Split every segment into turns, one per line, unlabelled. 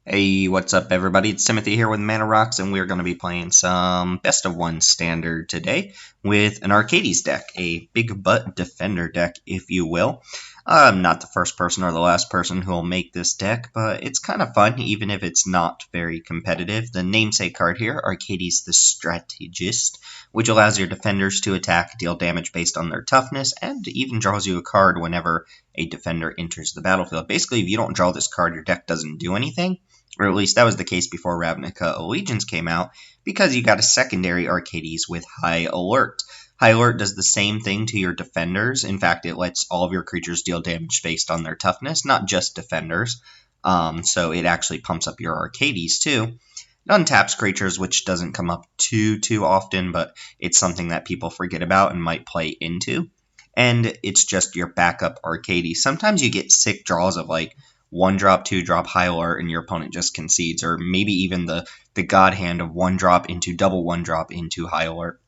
Hey, what's up, everybody? It's Timothy here with Mana Rocks, and we're going to be playing some Best of One Standard today with an Arcades deck, a big butt defender deck, if you will. I'm not the first person or the last person who will make this deck, but it's kind of fun, even if it's not very competitive. The namesake card here, Arcades the Strategist, which allows your defenders to attack, deal damage based on their toughness, and even draws you a card whenever a defender enters the battlefield. Basically, if you don't draw this card, your deck doesn't do anything. Or at least that was the case before Ravnica Allegiance came out, because you got a secondary Arcades with High Alert. High Alert does the same thing to your defenders. In fact, it lets all of your creatures deal damage based on their toughness, not just defenders. So it actually pumps up your Arcades too. It untaps creatures, which doesn't come up too often, but it's something that people forget about and might play into. And it's just your backup Arcades. Sometimes you get sick draws of like 1-drop, 2-drop High Alert, and your opponent just concedes, or maybe even the God Hand of 1-drop into double 1-drop into High Alert,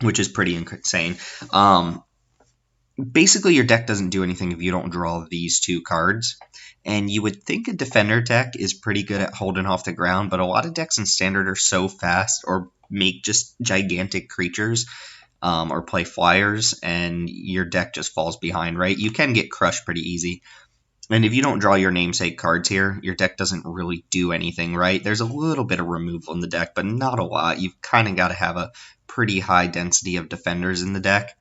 which is pretty insane. Basically, your deck doesn't do anything if you don't draw these two cards. And you would think a defender deck is pretty good at holding off the ground, but a lot of decks in Standard are so fast or make just gigantic creatures or play flyers, and your deck just falls behind, right? You can get crushed pretty easy. And if you don't draw your namesake cards here, your deck doesn't really do anything, right? There's a little bit of removal in the deck, but not a lot. You've kind of got to have a pretty high density of defenders in the deck.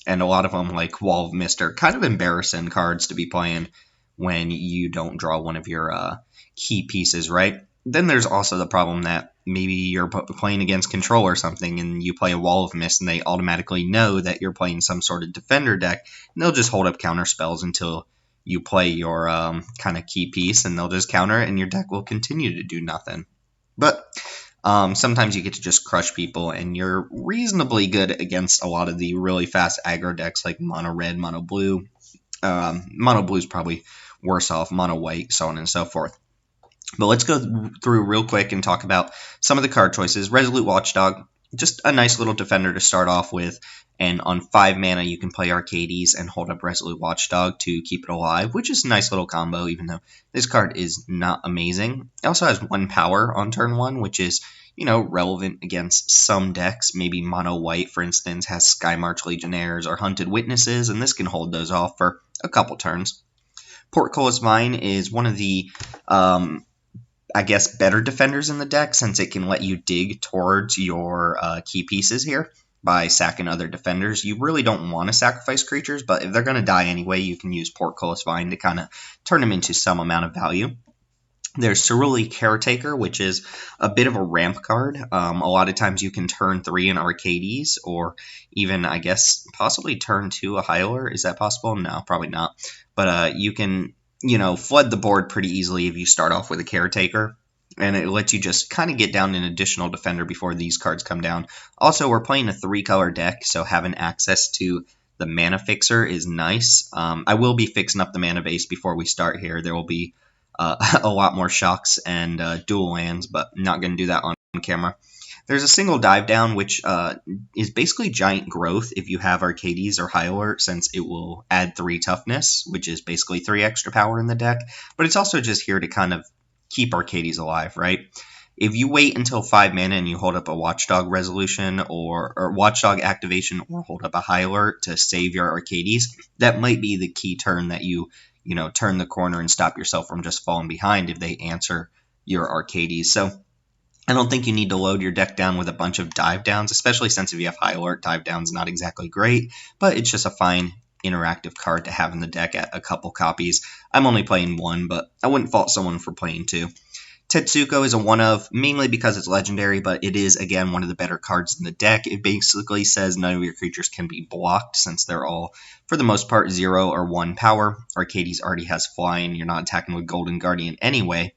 And a lot of them, like Wall of Mist, are kind of embarrassing cards to be playing when you don't draw one of your key pieces, right? Then there's also the problem that maybe you're playing against Control or something, and you play a Wall of Mist, and they automatically know that you're playing some sort of defender deck, and they'll just hold up counter spells until you play your kind of key piece, and they'll just counter it, and your deck will continue to do nothing. But sometimes you get to just crush people, and you're reasonably good against a lot of the really fast aggro decks like mono red, mono blue. Mono blue is probably worse off, mono white, so on and so forth. But let's go through real quick and talk about some of the card choices. Resolute Watchdog, just a nice little defender to start off with. And on 5 mana, you can play Arcades and hold up Resolute Watchdog to keep it alive, which is a nice little combo, even though this card is not amazing. It also has 1 power on turn 1, which is, relevant against some decks. Maybe Mono White, for instance, has Skymarch Legionnaires or Hunted Witnesses, and this can hold those off for a couple turns. Portcullis Vine is one of the better defenders in the deck, since it can let you dig towards your key pieces here by sacking other defenders. You really don't want to sacrifice creatures, but if they're going to die anyway, you can use Portcullis Vine to kind of turn them into some amount of value. There's Cerulean Caretaker, which is a bit of a ramp card. A lot of times you can turn 3 in Arcades, or even, possibly turn 2 a High Alert. Is that possible? No, probably not. But you can, flood the board pretty easily if you start off with a Caretaker. And it lets you just kind of get down an additional defender before these cards come down. Also, we're playing a 3-color deck, so having access to the Mana Fixer is nice. I will be fixing up the mana base before we start here. There will be a lot more shocks and dual lands, but I'm not going to do that on camera. There's a single dive down, which is basically giant growth if you have Arcades or High Alert, since it will add 3 toughness, which is basically 3 extra power in the deck. But it's also just here to kind of keep Arcades alive, right? If you wait until 5 mana and you hold up a Watchdog Resolution or Watchdog Activation, or hold up a High Alert to save your Arcades, that might be the key turn that you turn the corner and stop yourself from just falling behind if they answer your Arcades. So I don't think you need to load your deck down with a bunch of dive downs, especially since if you have High Alert, dive down's not exactly great, but it's just a fine interactive card to have in the deck at a couple copies. I'm only playing 1, but I wouldn't fault someone for playing 2. Tetsuko is a 1-of, mainly because it's legendary, but it is, again, one of the better cards in the deck. It basically says none of your creatures can be blocked, since they're all, for the most part, 0 or 1 power. Arcades already has flying. You're not attacking with Golden Guardian anyway.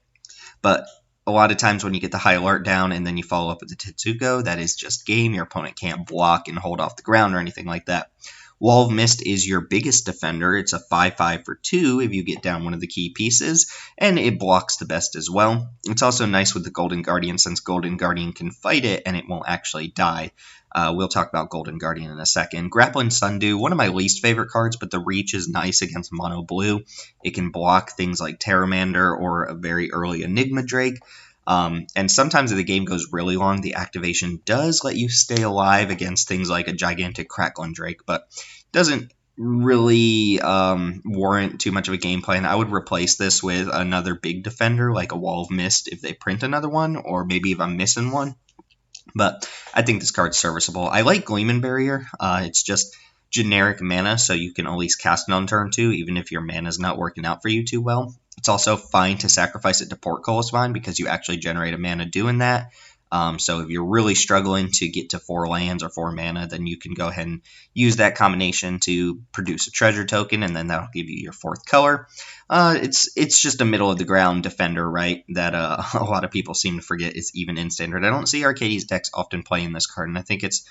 But a lot of times when you get the High Alert down and then you follow up with the Tetsuko, that is just game. Your opponent can't block and hold off the ground or anything like that. Wall of Mist is your biggest defender. It's a 5/5 for 2 if you get down one of the key pieces, and it blocks the best as well. It's also nice with the Golden Guardian, since Golden Guardian can fight it and it won't actually die. We'll talk about Golden Guardian in a second. Grappling Sundew, one of my least favorite cards, but the reach is nice against mono blue. It can block things like Terramander or a very early Enigma Drake. And sometimes if the game goes really long, the activation does let you stay alive against things like a gigantic Crackling Drake, but doesn't really warrant too much of a game plan. I would replace this with another big defender like a Wall of Mist if they print another one, or maybe if I'm missing one. But I think this card's serviceable. I like Gleeman Barrier. It's just generic mana, so you can at least cast it on turn 2, even if your mana's not working out for you too well. It's also fine to sacrifice it to Portcullis Vine because you actually generate a mana doing that. So if you're really struggling to get to 4 lands or 4 mana, then you can go ahead and use that combination to produce a treasure token, and then that'll give you your 4th color. It's just a middle of the ground defender, right? That a lot of people seem to forget is even in standard. I don't see Arcades decks often playing this card, and I think it's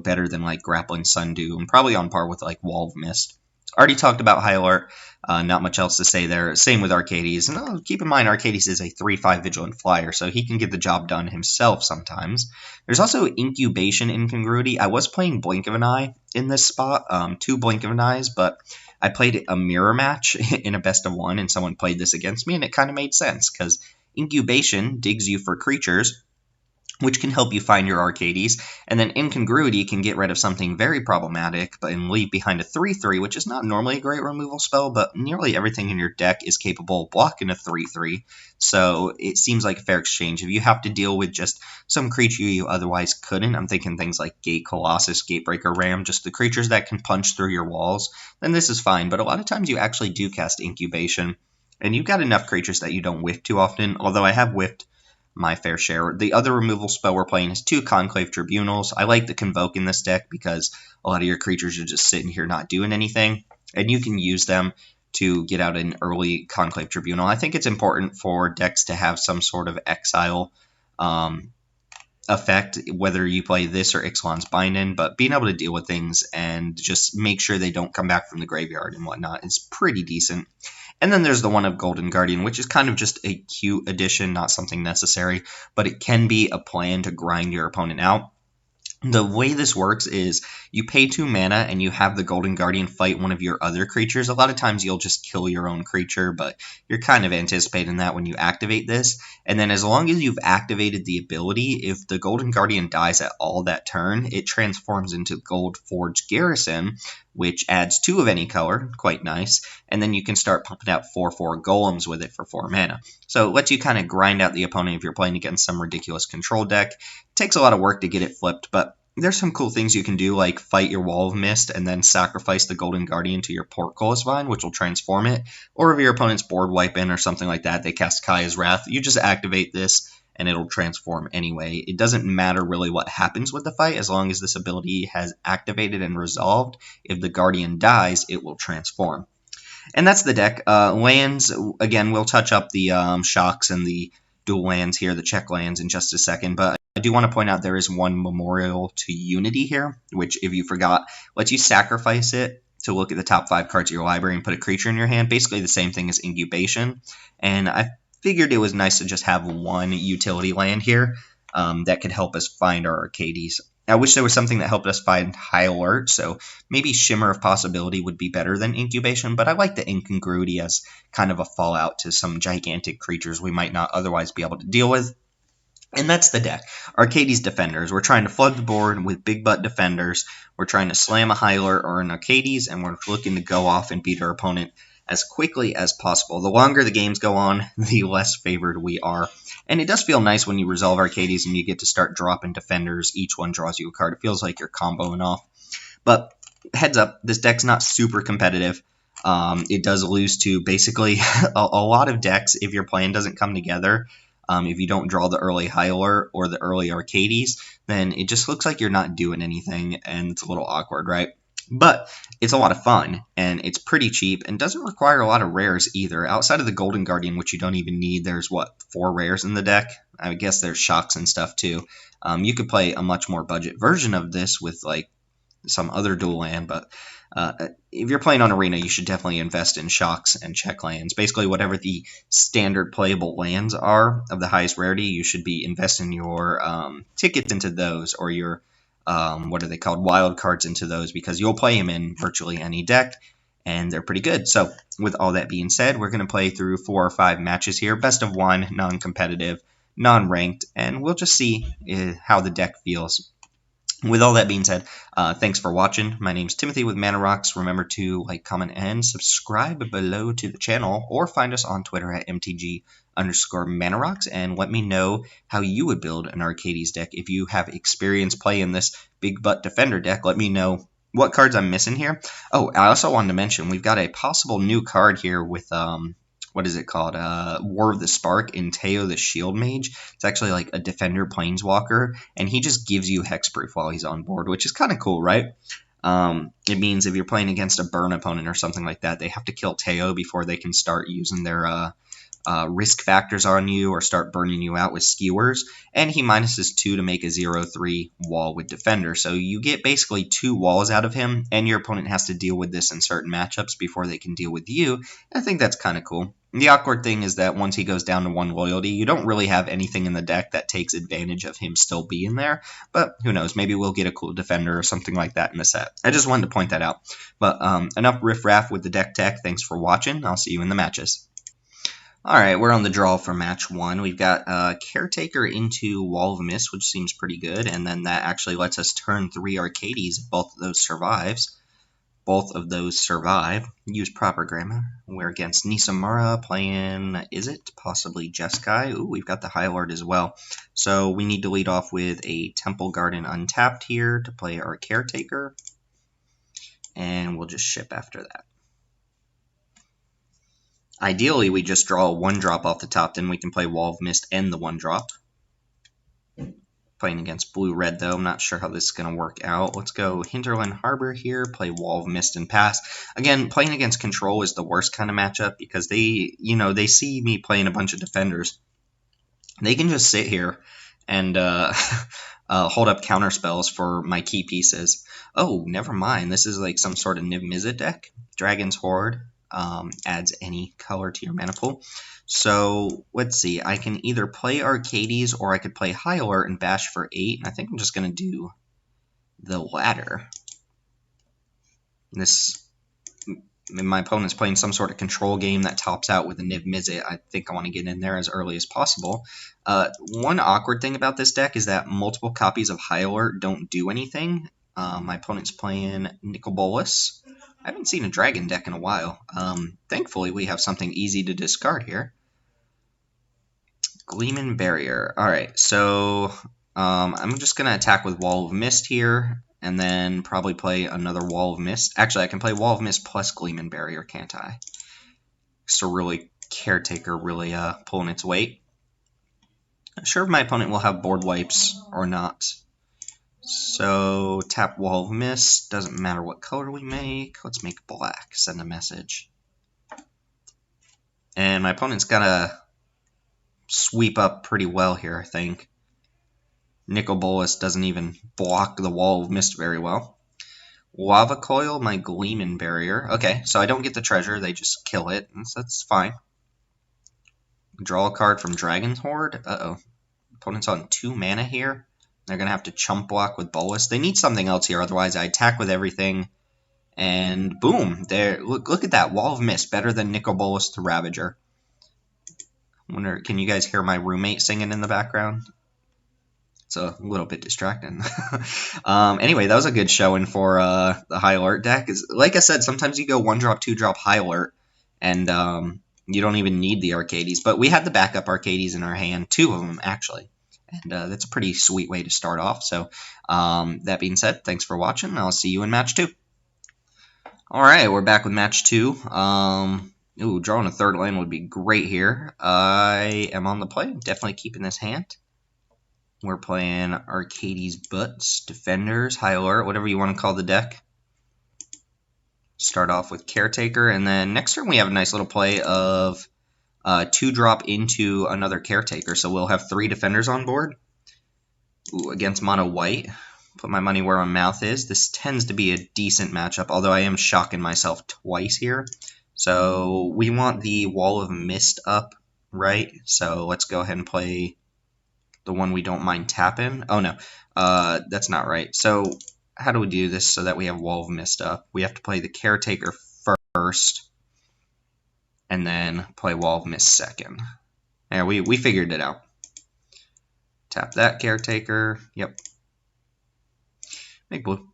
better than like Grappling Sundew and probably on par with like Wall of Mist. Already talked about High Alert. Not much else to say there. Same with Arcades. And keep in mind, Arcades is a 3/5 Vigilant Flyer, so he can get the job done himself sometimes. There's also Incubation Incongruity. I was playing Blink of an Eye in this spot, 2 Blink of an Eyes, but I played a mirror match in a best of 1, and someone played this against me, and it kind of made sense, because Incubation digs you for creatures, which can help you find your Arcades, and then Incongruity can get rid of something very problematic and leave behind a 3/3, which is not normally a great removal spell, but nearly everything in your deck is capable of blocking a 3/3, so it seems like a fair exchange. If you have to deal with just some creature you otherwise couldn't, I'm thinking things like Gate Colossus, Gatebreaker Ram, just the creatures that can punch through your walls, then this is fine, but a lot of times you actually do cast Incubation, and you've got enough creatures that you don't whiff too often, although I have whiffed my fair share. The other removal spell we're playing is 2 Conclave Tribunals. I like the Convoke in this deck because a lot of your creatures are just sitting here not doing anything, and you can use them to get out an early Conclave Tribunal. I think it's important for decks to have some sort of exile effect, whether you play this or Ixalan's Bind-In, but being able to deal with things and just make sure they don't come back from the graveyard and whatnot is pretty decent. And then there's the one of Golden Guardian, which is kind of just a cute addition, not something necessary, but it can be a plan to grind your opponent out. The way this works is you pay 2 mana and you have the Golden Guardian fight one of your other creatures. A lot of times you'll just kill your own creature, but you're kind of anticipating that when you activate this. And then as long as you've activated the ability, if the Golden Guardian dies at all that turn, it transforms into Gold Forge Garrison, which adds 2 of any color, quite nice, and then you can start pumping out 4/4 golems with it for 4 mana. So it lets you kind of grind out the opponent if you're playing against some ridiculous control deck. It takes a lot of work to get it flipped, but there's some cool things you can do, like fight your Wall of Mist and then sacrifice the Golden Guardian to your Portcullis Vine, which will transform it. Or if your opponent's board wiping or something like that, they cast Kaya's Wrath, you just activate this and it'll transform anyway. It doesn't matter really what happens with the fight as long as this ability has activated and resolved. If the Guardian dies, it will transform. And that's the deck. Lands, again, we'll touch up the shocks and the dual lands here, the check lands, in just a second, but I do want to point out there is one Memorial to Unity here, which, if you forgot, lets you sacrifice it to look at the top 5 cards of your library and put a creature in your hand. Basically the same thing as Incubation, and I figured it was nice to just have one utility land here that could help us find our Arcades. I wish there was something that helped us find High Alert, so maybe Shimmer of Possibility would be better than Incubation, but I like the Incongruity as kind of a fallout to some gigantic creatures we might not otherwise be able to deal with. And that's the deck. Arcades Defenders. We're trying to flood the board with big butt defenders. We're trying to slam a High Alert or an Arcades, and we're looking to go off and beat our opponent as quickly as possible. The longer the games go on, the less favored we are. And it does feel nice when you resolve Arcades and you get to start dropping defenders. Each one draws you a card. It feels like you're comboing off. But heads up, this deck's not super competitive. It does lose to basically a lot of decks if your plan doesn't come together. If you don't draw the early High Alert or the early Arcades, then it just looks like you're not doing anything, and it's a little awkward, right? But it's a lot of fun, and it's pretty cheap, and doesn't require a lot of rares either. Outside of the Golden Guardian, which you don't even need, there's, 4 rares in the deck? I guess there's shocks and stuff, too. You could play a much more budget version of this with, like, some other dual land, but if you're playing on Arena, you should definitely invest in shocks and check lands. Basically, whatever the standard playable lands are of the highest rarity, you should be investing your tickets into those, or your what are they called, wild cards into those, because you'll play him in virtually any deck, and they're pretty good. So with all that being said, we're going to play through 4 or 5 matches here, best of 1, non-competitive, non-ranked, and we'll just see how the deck feels. With all that being said, thanks for watching. My name's Timothy with Mana Rocks. Remember to like, comment, and subscribe below to the channel, or find us on Twitter at MTG_Mana Rocks, and let me know how you would build an Arcades deck. If you have experience playing this big butt defender deck, let me know what cards I'm missing here. Oh, I also wanted to mention we've got a possible new card here with what is it called? War of the Spark in Teo the Shield Mage. It's actually like a defender planeswalker, and he just gives you hexproof while he's on board, which is kind of cool, right? It means if you're playing against a burn opponent or something like that, they have to kill Teo before they can start using their risk factors on you or start burning you out with skewers, and he minuses 2 to make a 0/3 wall with defender. So you get basically 2 walls out of him, and your opponent has to deal with this in certain matchups before they can deal with you. I think that's kind of cool. The awkward thing is that once he goes down to 1 loyalty, you don't really have anything in the deck that takes advantage of him still being there, but who knows, maybe we'll get a cool defender or something like that in the set. I just wanted to point that out. But enough riff-raff with the deck tech. Thanks for watching. I'll see you in the matches. Alright, we're on the draw for match 1. We've got Caretaker into Wall of Mist, which seems pretty good, and then that actually lets us turn 3 Arcades if both of those survives. Both of those survive. Use proper grammar. We're against Nisamura playing, is it? Possibly Jeskai. Ooh, we've got the High Lord as well. So we need to lead off with a Temple Garden untapped here to play our Caretaker. And we'll just ship after that. Ideally, we just draw a 1-drop off the top, then we can play Wall of Mist and the 1-drop. Playing against blue-red, though. I'm not sure how this is going to work out. Let's go Hinterland Harbor here, play Wall of Mist and pass. Again, playing against Control is the worst kind of matchup because they, they see me playing a bunch of defenders. They can just sit here and hold up counter spells for my key pieces. Oh, never mind. This is like some sort of Niv Mizzet deck. Dragon's Horde. Adds any color to your mana pool. So let's see, I can either play Arcades or I could play High Alert and bash for 8. And I think I'm just going to do the latter. My opponent's playing some sort of control game that tops out with a Niv Mizzet. I think I want to get in there as early as possible. One awkward thing about this deck is that multiple copies of High Alert don't do anything. My opponent's playing Nicol Bolas. I haven't seen a dragon deck in a while. Thankfully, we have something easy to discard here. Gleeman Barrier. Alright, so I'm just going to attack with Wall of Mist here, and then probably play another Wall of Mist. Actually, I can play Wall of Mist plus Gleeman Barrier, can't I? So really, Caretaker really pulling its weight. Not sure if my opponent will have board wipes or not. So, tap Wall of Mist, doesn't matter what color we make. Let's make black, send a message. And my opponent's gotta sweep up pretty well here, I think. Nicol Bolas doesn't even block the Wall of Mist very well. Lava Coil, my Gleeman Barrier. Okay, so I don't get the treasure, they just kill it, so that's fine. Draw a card from Dragon's Horde. Uh-oh. Opponent's on 2 mana here. They're going to have to chump block with Bolas. They need something else here, otherwise I attack with everything. And boom, there. Look at that, Wall of Mist, better than Nicol Bolas the Ravager. I wonder, can you guys hear my roommate singing in the background? It's a little bit distracting. Anyway, that was a good showing for the High Alert deck. Like I said, sometimes you go 1-drop, 2-drop High Alert, and you don't even need the Arcades. But we had the backup Arcades in our hand, 2 of them actually. And that's a pretty sweet way to start off. So that being said, thanks for watching. I'll see you in match 2. Alright, we're back with match 2. Ooh, drawing a 3rd land would be great here. I am on the play. Definitely keeping this hand. We're playing Arcades Butts, Defenders, High Alert, whatever you want to call the deck. Start off with Caretaker, and then next turn we have a nice little play of 2-drop into another Caretaker, so we'll have 3 defenders on board. Ooh, against mono white. Put my money where my mouth is. This tends to be a decent matchup, although I am shocking myself twice here. So we want the Wall of Mist up, right? So let's go ahead and play The one we don't mind tapping. Oh, no. That's not right. So how do we do this so that we have Wall of Mist up? We have to play the Caretaker first, and then play Wall of Mist second. Yeah, we figured it out. Tap that Caretaker. Yep. Make blue.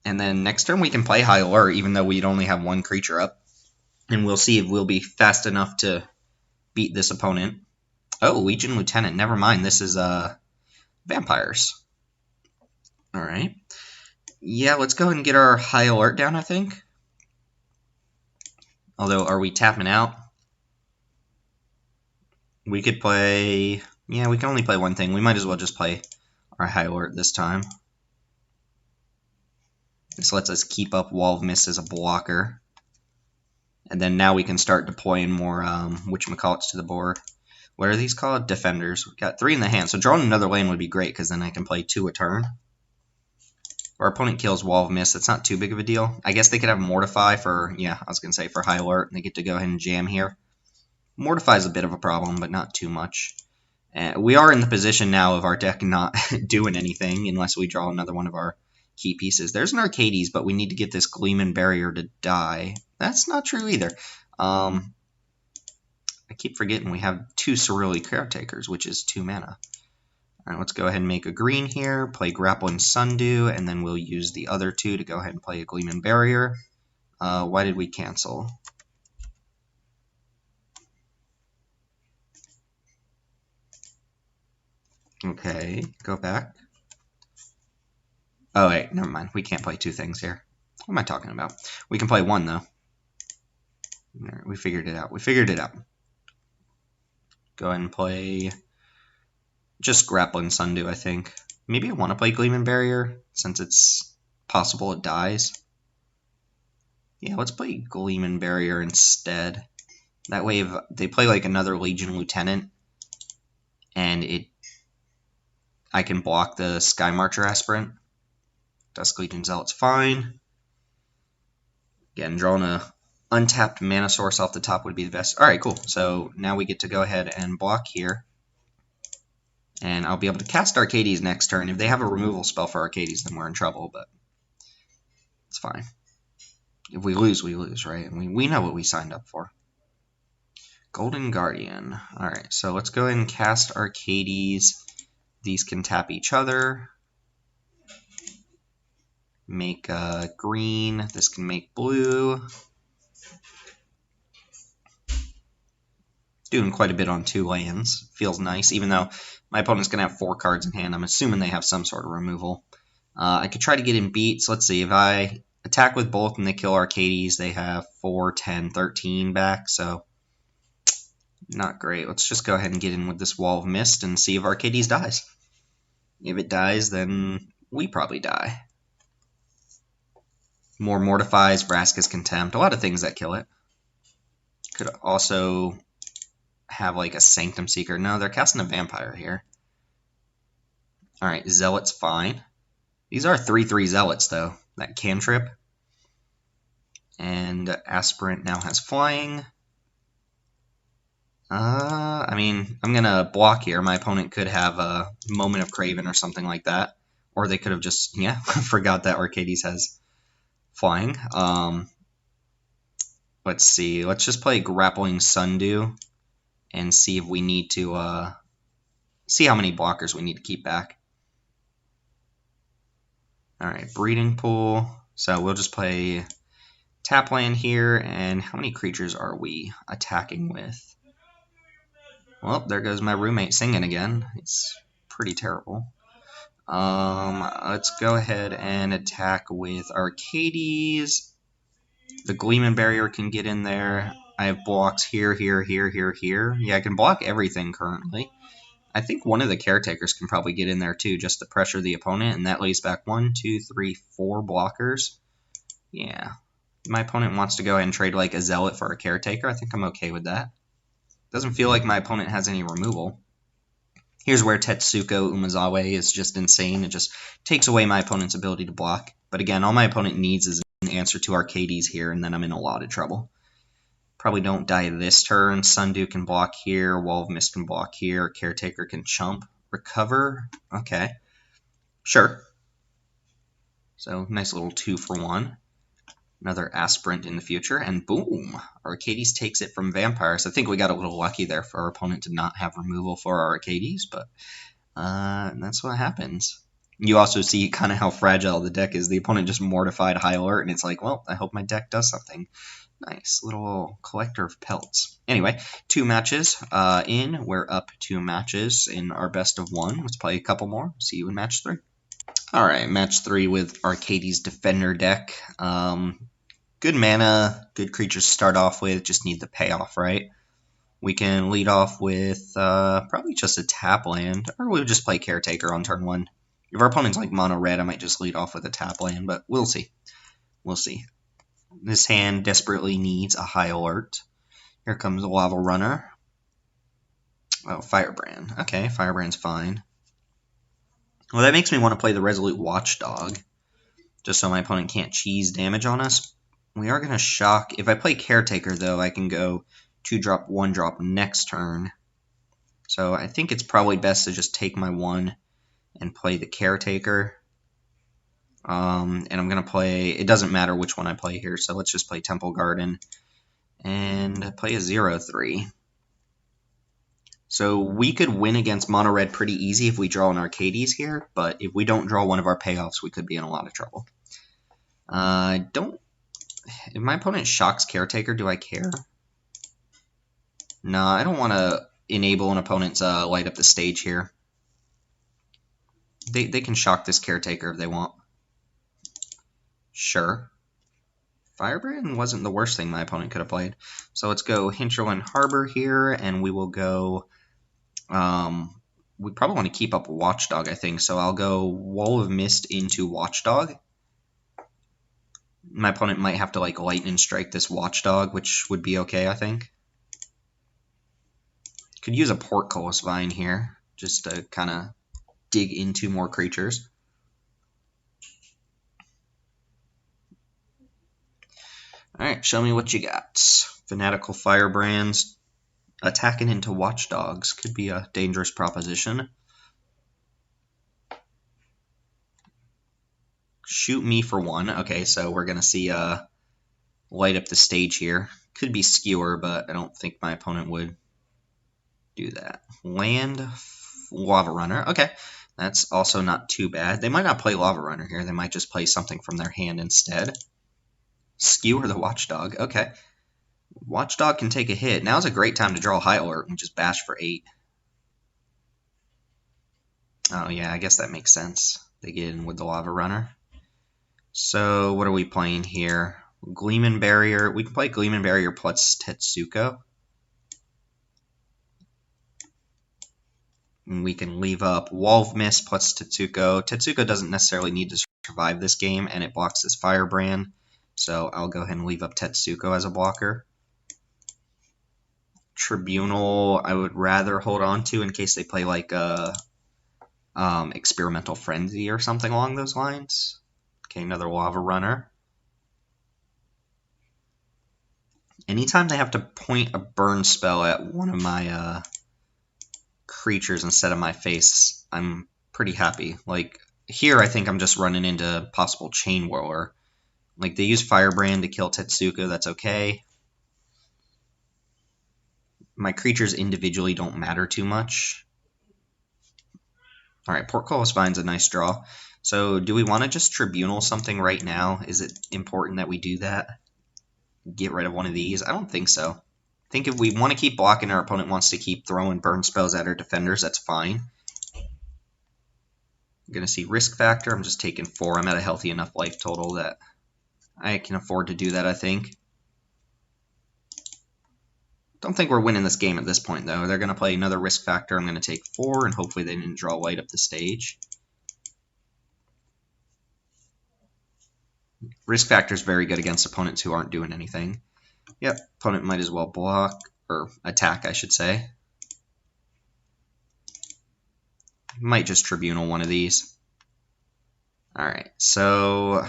And then next turn we can play High Alert, even though we'd only have one creature up. And we'll see if we'll be fast enough to beat this opponent. Oh, Legion Lieutenant. Never mind. This is vampires. All right. Yeah, let's go ahead and get our High Alert down, I think. Although, are we tapping out? We could play... Yeah, we can only play one thing. We might as well just play our High Alert this time. This lets us keep up Wall of Mist as a blocker. And then now we can start deploying more whatchamacallits to the board. What are these called? Defenders. We've got 3 in the hand. So drawing another lane would be great, because then I can play 2 a turn. Our opponent kills Wall of Mist. That's not too big of a deal. I guess they could have Mortify for, yeah, I was going to say for High Alert. They get to go ahead and jam here. Mortify is a bit of a problem, but not too much. We are in the position now of our deck not doing anything unless we draw another one of our key pieces. There's an Arcades, but we need to get this Gleeman Barrier to die. That's not true either. I keep forgetting we have 2 Cerulean Caretakers, which is 2 mana. All right, let's go ahead and make a green here, play Grappling Sundew, and then we'll use the other 2 to go ahead and play a Gleeman Barrier. Why did we cancel? Okay, go back. Oh, wait, never mind. We can't play 2 things here. What am I talking about? We can play 1, though. Right, we figured it out. We figured it out. Go ahead and play just Grappling Sundew, I think. Maybe I want to play Gleeman Barrier, since it's possible it dies. Yeah, let's play Gleeman Barrier instead. That way, if they play like another Legion Lieutenant, and I can block the Sky Marcher Aspirant. Dusk Legion Zealot's fine. Again, drawing a untapped mana source off the top would be the best. Alright, cool. So now we get to go ahead and block here. And I'll be able to cast Arcades next turn. If they have a removal spell for Arcades, then we're in trouble, but it's fine. If we lose, right? And we know what we signed up for. Golden Guardian. Alright, so let's go ahead and cast Arcades. These can tap each other. Make green. This can make blue. Doing quite a bit on 2 lands. Feels nice, even though my opponent's going to have 4 cards in hand. I'm assuming they have some sort of removal. I could try to get in beats. Let's see. If I attack with both and they kill Arcades, they have 4, 10, 13 back, so not great. Let's just go ahead and get in with this Wall of Mist and see if Arcades dies. If it dies, then we probably die. More Mortifies, Vraska's Contempt, a lot of things that kill it. Could also have like a Sanctum Seeker. No, they're casting a Vampire here. Alright, Zealot's fine. These are 3/3 Zealots, though. That cantrip. And Aspirant now has Flying. I mean, I'm going to block here. My opponent could have a Moment of Craven or something like that. Or they could have just, yeah, forgot that Arcades has Flying. Let's see. Let's just play Grappling Sundew and see if we need to, see how many blockers we need to keep back. Alright, Breeding Pool. So we'll just play tap land here. And how many creatures are we attacking with? Well, there goes my roommate singing again. It's pretty terrible. Let's go ahead and attack with Arcades. The Gleeman Barrier can get in there. I have blocks here, here, here, here, here. Yeah, I can block everything currently. I think one of the Caretakers can probably get in there too, just to pressure the opponent, and that lays back 1, 2, 3, 4 blockers. Yeah. My opponent wants to go ahead and trade like a Zealot for a Caretaker. I think I'm okay with that. Doesn't feel like my opponent has any removal. Here's where Tetsuko Umezawa is just insane. It just takes away my opponent's ability to block. But again, all my opponent needs is an answer to Arcades here, and then I'm in a lot of trouble. Probably don't die this turn. Sundew can block here. Wall of Mist can block here. Caretaker can chump. Recover. Okay. Sure. So nice little 2-for-1. Another Aspirant in the future, and boom! Arcades takes it from Vampires. I think we got a little lucky there for our opponent to not have removal for our Arcades, but that's what happens. You also see kind of how fragile the deck is. The opponent just mortified High Alert, and it's like, well, I hope my deck does something. Nice little collector of pelts. Anyway, 2 matches in. We're up 2 matches in our best of 1. Let's play a couple more. See you in match 3. Alright, match 3 with Arcades Defender deck. Good mana, good creatures to start off with, just need the payoff, right? We can lead off with probably just a tap land, or we'll just play Caretaker on turn 1. If our opponent's like mono red, I might just lead off with a tap land, but we'll see. We'll see. This hand desperately needs a High Alert. Here comes a Lava Runner. Oh, Firebrand. Okay, Firebrand's fine. Well, that makes me want to play the Resolute Watchdog, just so my opponent can't cheese damage on us. We are going to shock. If I play Caretaker, though, I can go 2-drop, 1-drop next turn. So I think it's probably best to just take my 1 and play the Caretaker. And I'm going to play... It doesn't matter which one I play here, so let's just play Temple Garden and play a 0-3. So we could win against mono red pretty easy if we draw an Arcades here, but if we don't draw one of our payoffs, we could be in a lot of trouble. If my opponent shocks Caretaker, do I care? No, I don't want to enable an opponent's light up the stage here. They can shock this Caretaker if they want. Sure. Firebrand wasn't the worst thing my opponent could have played. So let's go Hinterland Harbor here, and we will go... we probably want to keep up Watchdog, I think, so I'll go Wall of Mist into Watchdog. My opponent might have to like Lightning Strike this Watchdog, which would be okay, I think. Could use a Portcullis Vine here, just to kind of dig into more creatures. Alright, show me what you got. Fanatical Firebrands attacking into Watchdogs could be a dangerous proposition. Shoot me for 1. Okay, so we're going to see light up the stage here. Could be Skewer, but I don't think my opponent would do that. Land, Lava Runner. Okay, that's also not too bad. They might not play Lava Runner here. They might just play something from their hand instead. Skewer the Watchdog. Okay. Watchdog can take a hit. Now's a great time to draw High Alert and just bash for 8. Oh, yeah, I guess that makes sense. They get in with the Lava Runner. So, what are we playing here? Gleeman Barrier. We can play Gleeman Barrier plus Tetsuko. And we can leave up Wall of Mist plus Tetsuko. Tetsuko doesn't necessarily need to survive this game, and it blocks this Firebrand. So I'll go ahead and leave up Tetsuko as a blocker. Tribunal, I would rather hold on to in case they play like a Experimental Frenzy or something along those lines. Okay, another Lava Runner. Anytime they have to point a burn spell at one of my creatures instead of my face, I'm pretty happy. Like, here I think I'm just running into possible Chain Whirler. Like, they use Firebrand to kill Tetsuko, that's okay. My creatures individually don't matter too much. Alright, Portcullis Vine's a nice draw. So, do we want to just Tribunal something right now? Is it important that we do that? Get rid of one of these? I don't think so. I think if we want to keep blocking, our opponent wants to keep throwing burn spells at our defenders, that's fine. I'm going to see Risk Factor. I'm just taking 4. I'm at a healthy enough life total that I can afford to do that, I think. Don't think we're winning this game at this point, though. They're going to play another Risk Factor. I'm going to take 4, and hopefully they didn't draw light up the stage. Risk Factor is very good against opponents who aren't doing anything. Yep, opponent might as well block, or attack, I should say. Might just Tribunal one of these. Alright, so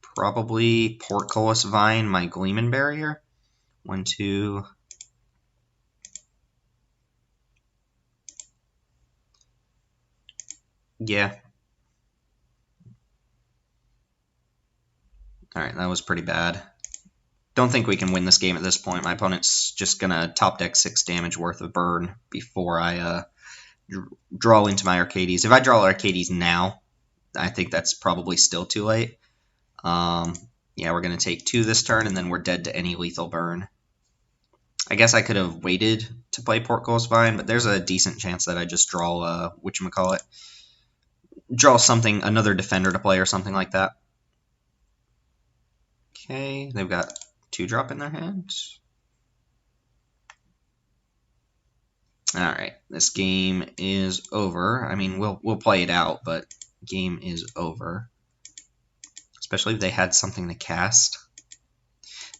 probably Portcullis Vine, my Gleeman Barrier. 1, 2. Yeah. Alright, that was pretty bad. Don't think we can win this game at this point. My opponent's just gonna top deck 6 damage worth of burn before I draw into my Arcades. If I draw Arcades now, I think that's probably still too late. Yeah, we're gonna take 2 this turn, and then we're dead to any lethal burn. I guess I could have waited to play Portcullis Vine, but there's a decent chance that I just draw, whatchamacallit, draw something, another defender to play or something like that. Okay, they've got 2-drop in their hands. Alright, this game is over. I mean, we'll play it out, but game is over. Especially if they had something to cast.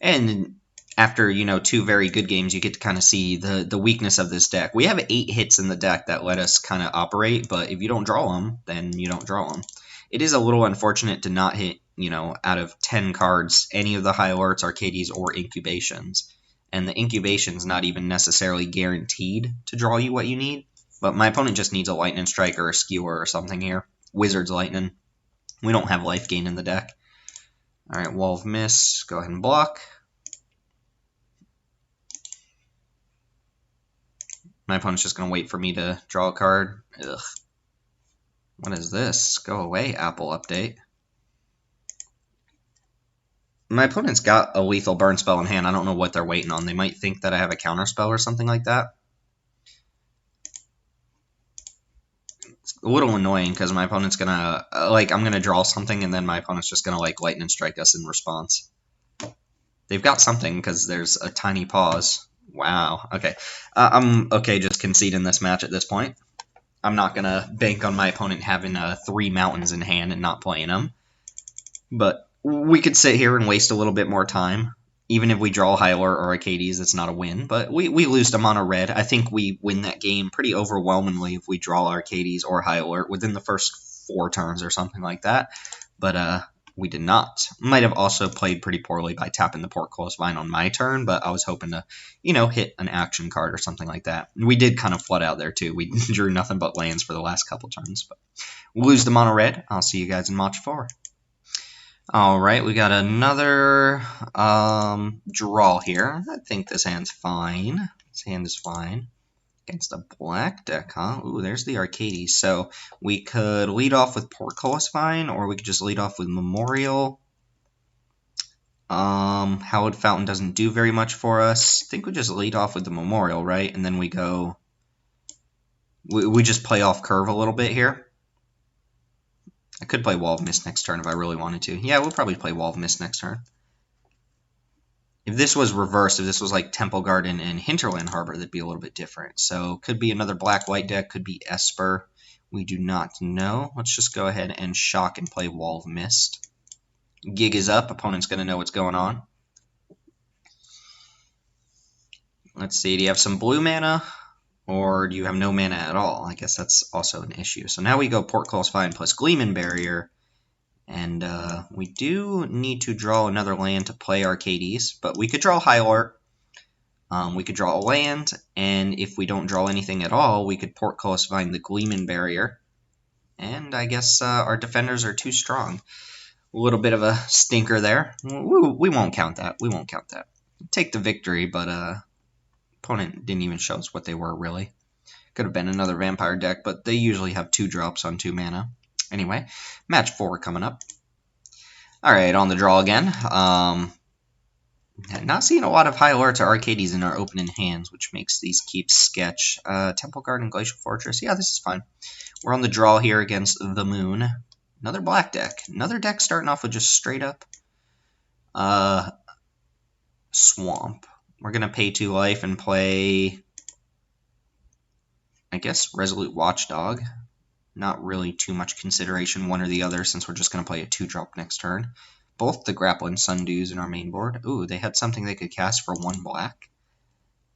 And after, 2 very good games, you get to kind of see the weakness of this deck. We have 8 hits in the deck that let us kind of operate, but if you don't draw them, then you don't draw them. It is a little unfortunate to not hit, out of 10 cards, any of the High Alerts, Arcades, or Incubations. And the Incubation's not even necessarily guaranteed to draw you what you need. But my opponent just needs a Lightning Strike or a Skewer or something here. Wizard's Lightning. We don't have life gain in the deck. Alright, Wall of Mist. Go ahead and block. My opponent's just going to wait for me to draw a card. Ugh. What is this? Go away, Apple update. My opponent's got a lethal burn spell in hand. I don't know what they're waiting on. They might think that I have a counter spell or something like that. It's a little annoying because my opponent's gonna, I'm gonna draw something and then my opponent's just gonna, lightning strike us in response. They've got something because there's a tiny pause. Wow. Okay. I'm okay just conceding this match at this point. I'm not gonna bank on my opponent having 3 mountains in hand and not playing them. But we could sit here and waste a little bit more time. Even if we draw High Alert or Arcades, it's not a win. But we lose to mono red. I think we win that game pretty overwhelmingly if we draw Arcades or High Alert within the first 4 turns or something like that. But we did not. Might have also played pretty poorly by tapping the Portcullis Vine on my turn, but I was hoping to, hit an action card or something like that. We did kind of flood out there too. We drew nothing but lands for the last couple turns. But we'll lose the mono red. I'll see you guys in match 4. Alright, we got another draw here. I think this hand's fine. This hand is fine. Against a black deck, huh? Ooh, there's the Arcades. So we could lead off with Portcullis Vine, or we could just lead off with Memorial. Hallowed Fountain doesn't do very much for us. I think we just lead off with the Memorial, right? And then we go... We just play off curve a little bit here. I could play Wall of Mist next turn if I really wanted to. Yeah, we'll probably play Wall of Mist next turn. If this was reversed, if this was like Temple Garden and Hinterland Harbor, that'd be a little bit different. So could be another black-white deck, could be Esper. We do not know. Let's just go ahead and shock and play Wall of Mist. Gig is up. Opponent's going to know what's going on. Let's see. Do you have some blue mana? Or do you have no mana at all? I guess that's also an issue. So now we go Portcullis Vine plus Gleeman Barrier. And we do need to draw another land to play Arcades. But we could draw High Alert. We could draw a land. And if we don't draw anything at all, we could Portcullis Vine the Gleeman Barrier. And I guess our defenders are too strong. A little bit of a stinker there. We won't count that. We won't count that. Take the victory, but opponent didn't even show us what they were, really. Could have been another vampire deck, but they usually have 2 drops on 2 mana. Anyway, match 4 coming up. Alright, on the draw again. Not seeing a lot of High Alerts or Arcades in our opening hands, which makes these keeps sketch. Temple Garden, Glacial Fortress. Yeah, this is fine. We're on the draw here against the Moon. Another black deck. Another deck starting off with just straight up Swamp. We're going to pay 2 life and play, I guess, Resolute Watchdog. Not really too much consideration one or the other since we're just going to play a 2-drop next turn. Both the Grappling Sundews in our main board. Ooh, they had something they could cast for 1 black.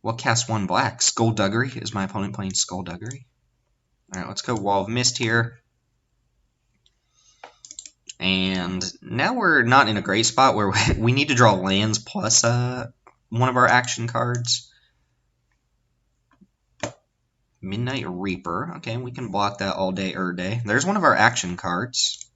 What casts 1 black? Skullduggery? Is my opponent playing Skullduggery? Alright, let's go Wall of Mist here. And now we're not in a great spot where we need to draw lands plus one of our action cards. Midnight Reaper. Okay, we can block that all day, day. There's one of our action cards.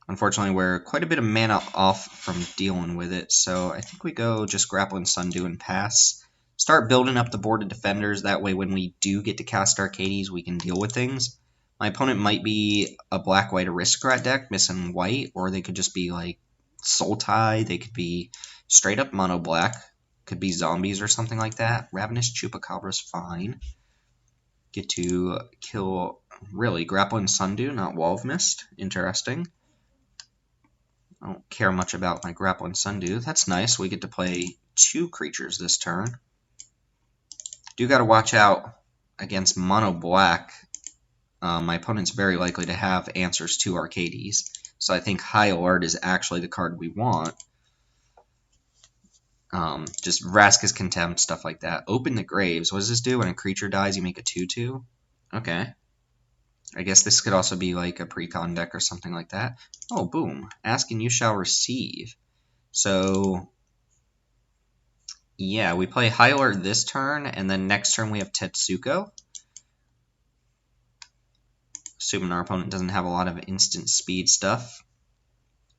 Unfortunately, we're quite a bit of mana off from dealing with it, so I think we go just Grappling Sundew and pass. Start building up the board of defenders, that way when we do get to cast Arcades, we can deal with things. My opponent might be a black-white aristocrat deck, missing white, or they could just be like Sultai, they could be straight up mono black, could be zombies or something like that. Ravenous Chupacabra's fine. Get to kill, really, Grappling Sundew, not Wall of Mist. Interesting. I don't care much about my Grappling Sundew. That's nice. We get to play 2 creatures this turn. Do got to watch out against mono black. My opponent's very likely to have answers to Arcades. So I think High Alert is actually the card we want. Just Vraska's Contempt, stuff like that. Open the Graves. What does this do? When a creature dies, you make a 2/2? Okay. I guess this could also be like a precon deck or something like that. Oh, boom. Ask and you shall receive. So, yeah, we play High Alert this turn, and then next turn we have Tetsuko. Assuming our opponent doesn't have a lot of instant speed stuff.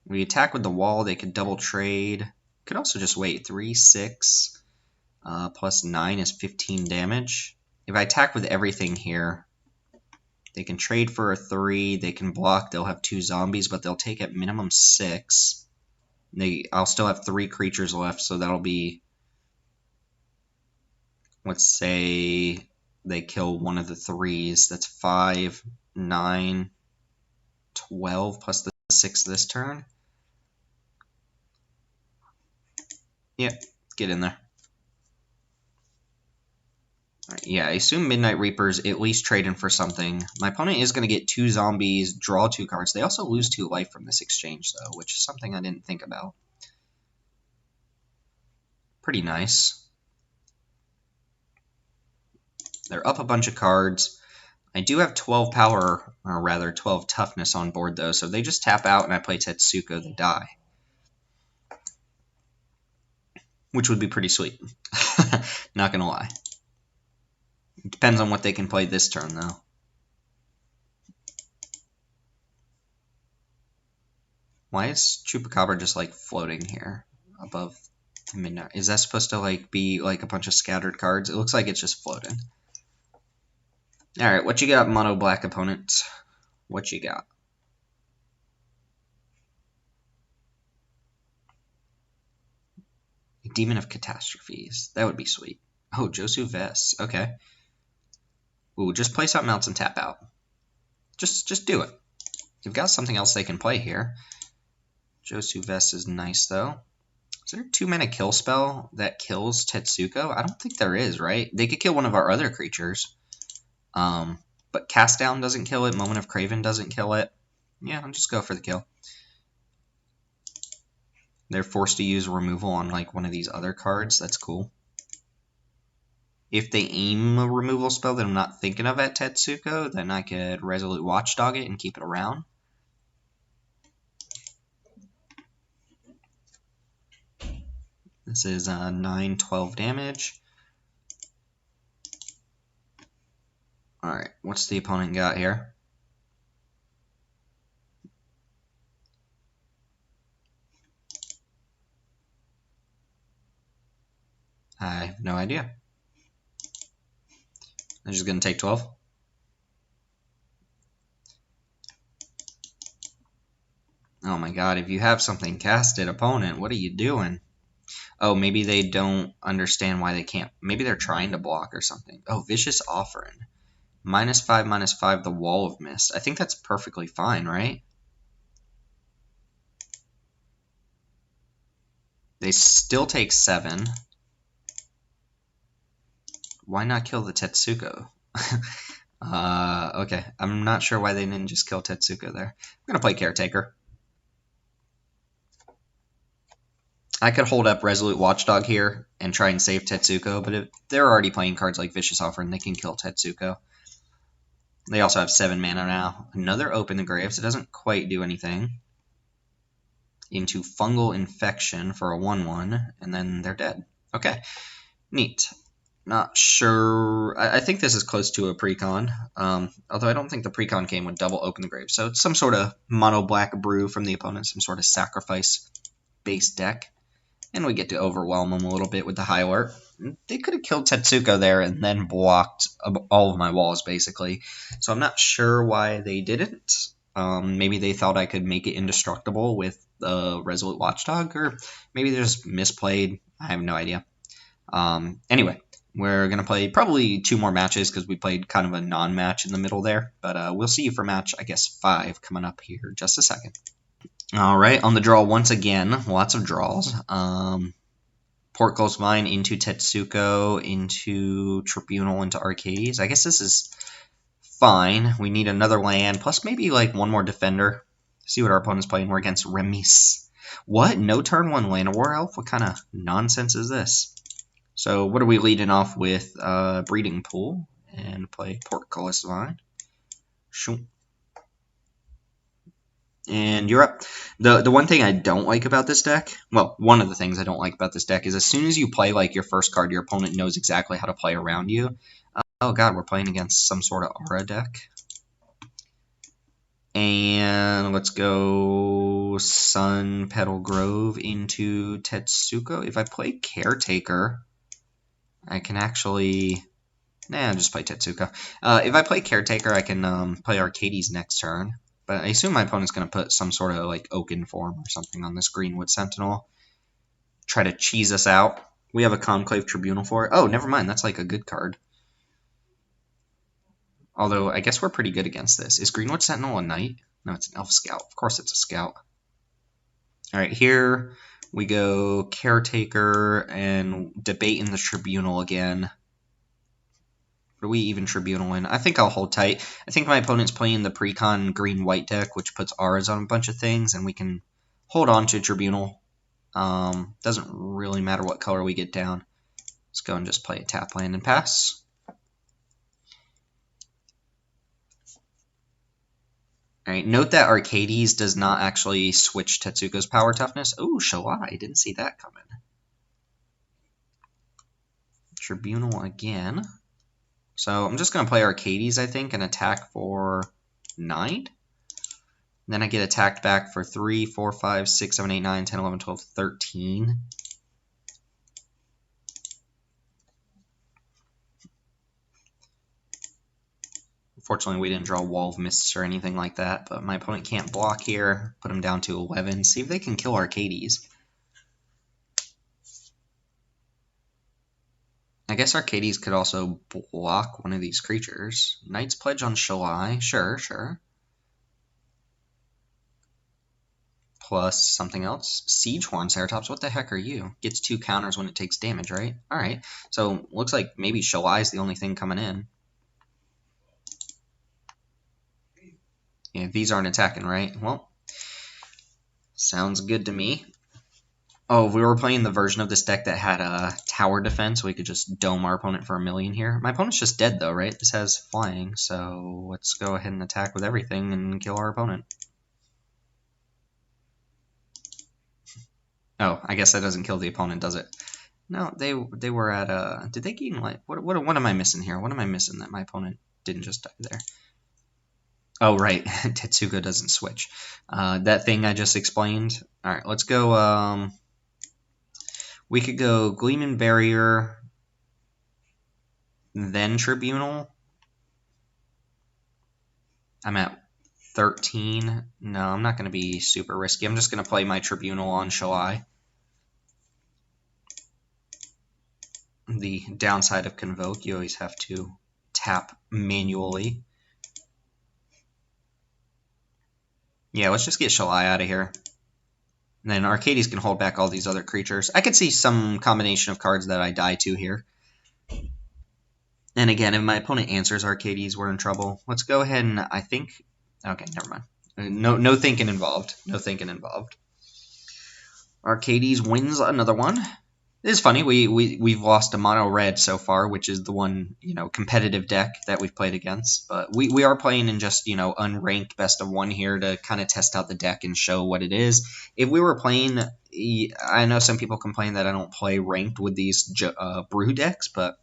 We attack with the wall, they could double trade. Could also just wait. 3, 6, plus 9 is 15 damage. If I attack with everything here, they can trade for a 3, they can block, they'll have 2 zombies, but they'll take at minimum 6. I'll still have 3 creatures left, so that'll be, let's say they kill one of the 3s. That's 5, 9, 12, plus the 6 this turn. Yep, get in there. Right, yeah, I assume Midnight Reaper's at least trading for something. My opponent is going to get 2 zombies, draw 2 cards. They also lose 2 life from this exchange, though, which is something I didn't think about. Pretty nice. They're up a bunch of cards. I do have 12 power, or rather 12 toughness on board, though, so they just tap out and I play Tetsuko the die. Which would be pretty sweet. Not gonna lie. It depends on what they can play this turn, though. Why is Chupacabra just, like, floating here above midnight? Is that supposed to, like, be, like, a bunch of scattered cards? It looks like it's just floating. Alright, what you got, mono black opponent? What you got? Demon of Catastrophes. That would be sweet. Oh, Josu Vess. Okay. Ooh, just play something else and tap out. Just do it. You've got something else they can play here. Josu Vess is nice, though. Is there a 2-mana kill spell that kills Tetsuko? I don't think there is, right? They could kill one of our other creatures. But Cast Down doesn't kill it. Moment of Craven doesn't kill it. Yeah, I'll just go for the kill. They're forced to use removal on like one of these other cards. That's cool. If they aim a removal spell that I'm not thinking of at Tetsuko, then I could Resolute Watchdog it and keep it around. This is 9, 12 damage. Alright, what's the opponent got here? I have no idea. I'm just going to take 12. Oh my god, if you have something casted, opponent, what are you doing? Oh, maybe they don't understand why they can't. Maybe they're trying to block or something. Oh, Vicious Offering. -5/-5, the Wall of Mist. I think that's perfectly fine, right? They still take 7. Why not kill the Tetsuko? Okay. I'm not sure why they didn't just kill Tetsuko there. I'm going to play Caretaker. I could hold up Resolute Watchdog here and try and save Tetsuko, but if they're already playing cards like Vicious Offering, they can kill Tetsuko. They also have 7 mana now. Another Open the Graves. It doesn't quite do anything. Into Fungal Infection for a 1/1, and then they're dead. Okay, neat. Not sure. I think this is close to a precon, although I don't think the precon came with double open the grave. So it's some sort of mono black brew from the opponent, some sort of sacrifice base deck. And we get to overwhelm them a little bit with the high alert. They could have killed Tetsuko there and then blocked all of my walls, basically. So I'm not sure why they didn't. Maybe they thought I could make it indestructible with the Resolute Watchdog, or maybe they just misplayed. I have no idea. Anyway, we're going to play probably 2 more matches because we played kind of a non-match in the middle there. But we'll see you for match, I guess, 5 coming up here just a second. All right, on the draw once again, lots of draws. Portcullis Mine into Tetsuko, into Tribunal, into Arcades. I guess this is fine. We need another land, plus maybe like 1 more defender. See what our opponent's playing. We're against Remis. What? No turn 1 land, a War Elf? What kind of nonsense is this? So what are we leading off with? Breeding Pool, and play Portcullis Mine. Shoot. And you're up. The one thing I don't like about this deck, well, one of the things I don't like about this deck is as soon as you play like your first card, your opponent knows exactly how to play around you. Oh god, we're playing against some sort of aura deck. And let's go Sun Petal Grove into Tetsuko. If I play Caretaker, I can actually... Nah, I'll just play Tetsuko. If I play Caretaker, I can play Arcades next turn. But I assume my opponent's going to put some sort of like Oaken form or something on this Greenwood Sentinel. Try to cheese us out. We have a Conclave Tribunal for it. Oh, never mind. That's like a good card. Although, I guess we're pretty good against this. Is Greenwood Sentinel a knight? No, it's an Elf Scout. Of course it's a Scout. Alright, here we go Caretaker and debate in the Tribunal again. What are we even Tribunal in? I think I'll hold tight. I think my opponent's playing the Precon green-white deck, which puts auras on a bunch of things, and we can hold on to Tribunal. Doesn't really matter what color we get down. Let's go and just play a tap land and pass. Alright, note that Arcades does not actually switch Tetsuko's power toughness. Ooh, Shalai, didn't see that coming. Tribunal again. So I'm just going to play Arcades, I think, and attack for 9. Then I get attacked back for 3, 4, 5, 6, 7, 8, 9, 10, 11, 12, 13. Unfortunately, we didn't draw Wall of Mists or anything like that, but my opponent can't block here. Put him down to 11. See if they can kill Arcades. I guess Arcades could also block one of these creatures. Knight's Pledge on Shalai. Sure, sure. Plus something else. Siegehorn Ceratops. What the heck are you? Gets 2 counters when it takes damage, right? Alright. So, looks like maybe Shalai is the only thing coming in. Yeah, these aren't attacking, right? Well, sounds good to me. Oh, we were playing the version of this deck that had a tower defense, so we could just dome our opponent for 1,000,000 here. My opponent's just dead, though, right? This has flying, so let's go ahead and attack with everything and kill our opponent. Oh, I guess that doesn't kill the opponent, does it? No, they were at did they gain life? What am I missing here? What am I missing that my opponent didn't just die there? Oh, right. Tetsuko doesn't switch. That thing I just explained. All right, let's go. We could go Gleeman Barrier, then Tribunal. I'm at 13. No, I'm not going to be super risky. I'm just going to play my Tribunal on Shalai. The downside of Convoke, you always have to tap manually. Yeah, let's just get Shalai out of here. And then Arcades can hold back all these other creatures. I could see some combination of cards that I die to here. And again, if my opponent answers Arcades, we're in trouble. Let's go ahead and I think... Okay, never mind. No thinking involved. No thinking involved. Arcades wins another one. It is funny, we've lost a mono red so far, which is the one, competitive deck that we've played against. But we are playing in just, unranked best of one here to kind of test out the deck and show what it is. If we were playing, I know some people complain that I don't play ranked with these brew decks, but,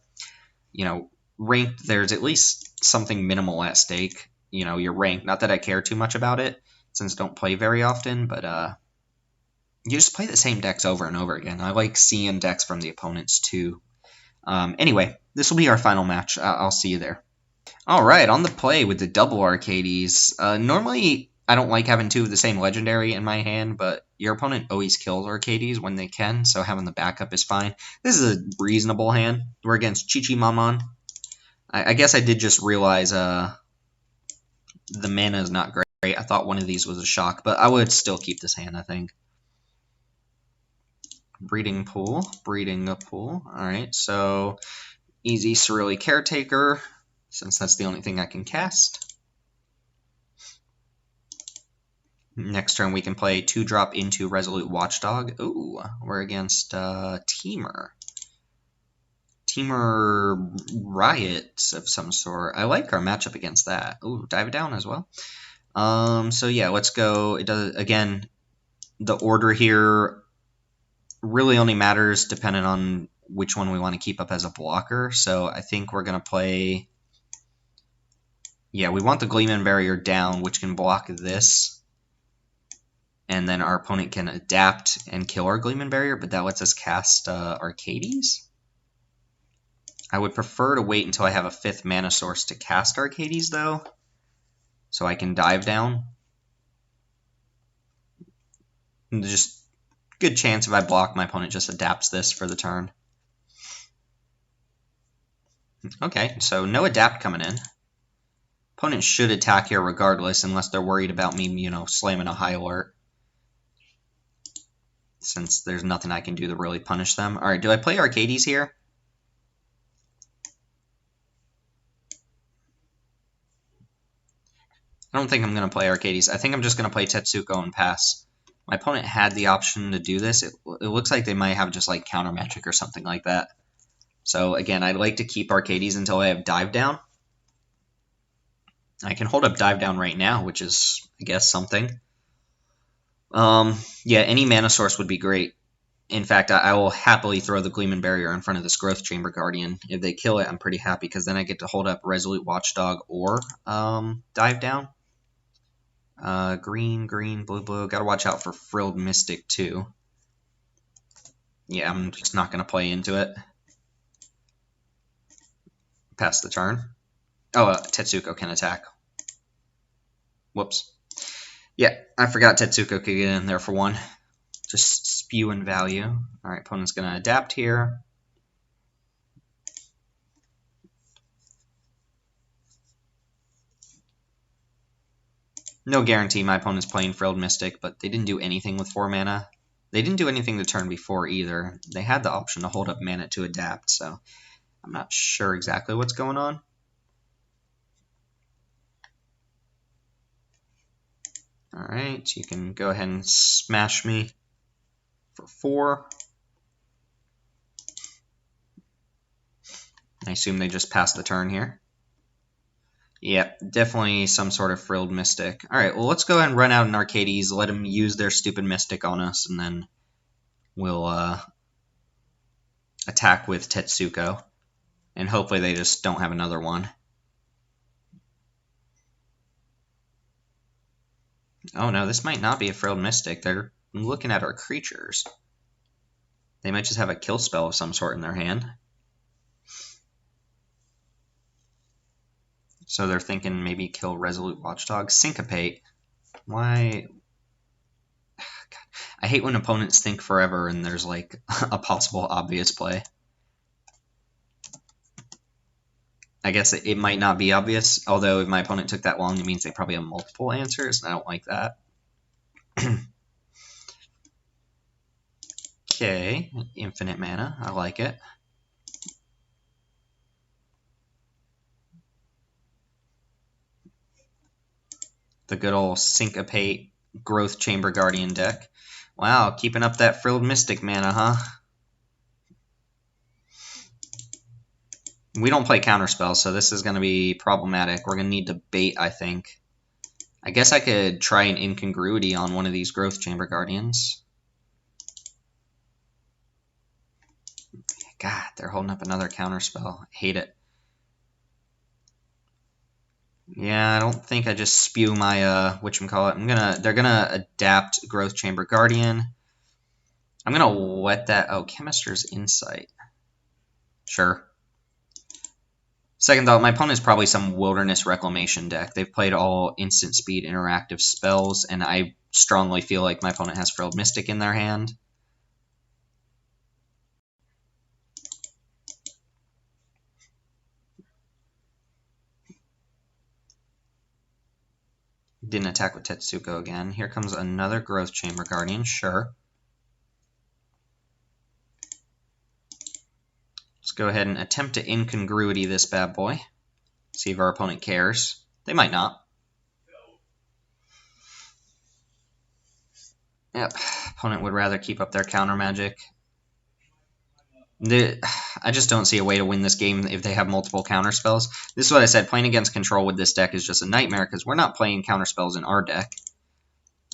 ranked, there's at least something minimal at stake. You're ranked. Not that I care too much about it, since I don't play very often, but, you just play the same decks over and over again. I like seeing decks from the opponents too. Anyway, this will be our final match. I'll see you there. All right, on the play with the double Arcades. Normally, I don't like having two of the same legendary in my hand, but your opponent always kills Arcades when they can, so having the backup is fine. This is a reasonable hand. We're against Chi-Chi-Mon-Mon. I guess I did just realize the mana is not great. I thought one of these was a shock, but I would still keep this hand, I think. Breeding pool. Alright, so easy Cerulean Caretaker, since that's the only thing I can cast. Next turn we can play 2-drop into Resolute Watchdog. Ooh, we're against Teamer. Teamer Riot of some sort. I like our matchup against that. Ooh, Dive Down as well. So yeah, let's go. It does, again, the order here really only matters depending on which one we want to keep up as a blocker. So I think we're going to play... Yeah, we want the Gleeman Barrier down, which can block this. And then our opponent can adapt and kill our Gleeman Barrier, but that lets us cast Arcades. I would prefer to wait until I have a 5th mana source to cast Arcades, though. So I can dive down. And just good chance if I block, my opponent just adapts this for the turn. Okay, so no adapt coming in. Opponent should attack here regardless, unless they're worried about me, slamming a high alert. Since there's nothing I can do to really punish them. Alright, do I play Arcades here? I don't think I'm going to play Arcades. I think I'm just going to play Tetsuko and pass. My opponent had the option to do this. It looks like they might have just like counter magic or something like that. So again, I'd like to keep Arcades until I have dive down. I can hold up dive down right now, which is, I guess, something. Yeah, any mana source would be great. In fact, I will happily throw the Gleeman Barrier in front of this Growth Chamber Guardian. If they kill it, I'm pretty happy, because then I get to hold up Resolute Watchdog or dive down. Green, blue. Gotta watch out for Frilled Mystic, too. Yeah, I'm just not going to play into it. Pass the turn. Oh, Tetsuko can attack. Whoops. Yeah, I forgot Tetsuko could get in there for one. Just spewing value. Alright, opponent's going to adapt here. No guarantee my opponent's playing Frilled Mystic, but they didn't do anything with 4 mana. They didn't do anything the turn before either. They had the option to hold up mana to adapt, so I'm not sure exactly what's going on. Alright, you can go ahead and smash me for 4. I assume they just passed the turn here. Yep, definitely some sort of Frilled Mystic. Alright, well, let's go ahead and run out an Arcades, let them use their stupid Mystic on us, and then we'll attack with Tetsuko. And hopefully they just don't have another one. Oh no, this might not be a Frilled Mystic. They're looking at our creatures. They might just have a kill spell of some sort in their hand. So they're thinking maybe kill Resolute Watchdog. Syncopate. Why? God. I hate when opponents think forever and there's like a possible obvious play. I guess it might not be obvious, although if my opponent took that long, it means they probably have multiple answers, and I don't like that. Okay, infinite mana. I like it. The good old Syncopate Growth Chamber Guardian deck. Wow, keeping up that Frilled Mystic mana, huh? We don't play counterspells, so this is going to be problematic. We're going to need to bait, I think. I guess I could try an incongruity on one of these Growth Chamber Guardians. God, they're holding up another counterspell. I hate it. Yeah, I don't think I just spew my whatchamacallit. They're gonna adapt Growth Chamber Guardian. I'm gonna wet that. Oh, Chemister's Insight. Sure. Second thought, my opponent's probably some Wilderness Reclamation deck. They've played all instant speed interactive spells, and I strongly feel like my opponent has Frilled Mystic in their hand. Didn't attack with Tetsuko again. Here comes another Growth Chamber Guardian, sure. Let's go ahead and attempt to incongruity this bad boy. See if our opponent cares. They might not. Yep, opponent would rather keep up their counter magic. I just don't see a way to win this game if they have multiple counter spells. This is what I said, playing against control with this deck is just a nightmare because we're not playing counter spells in our deck.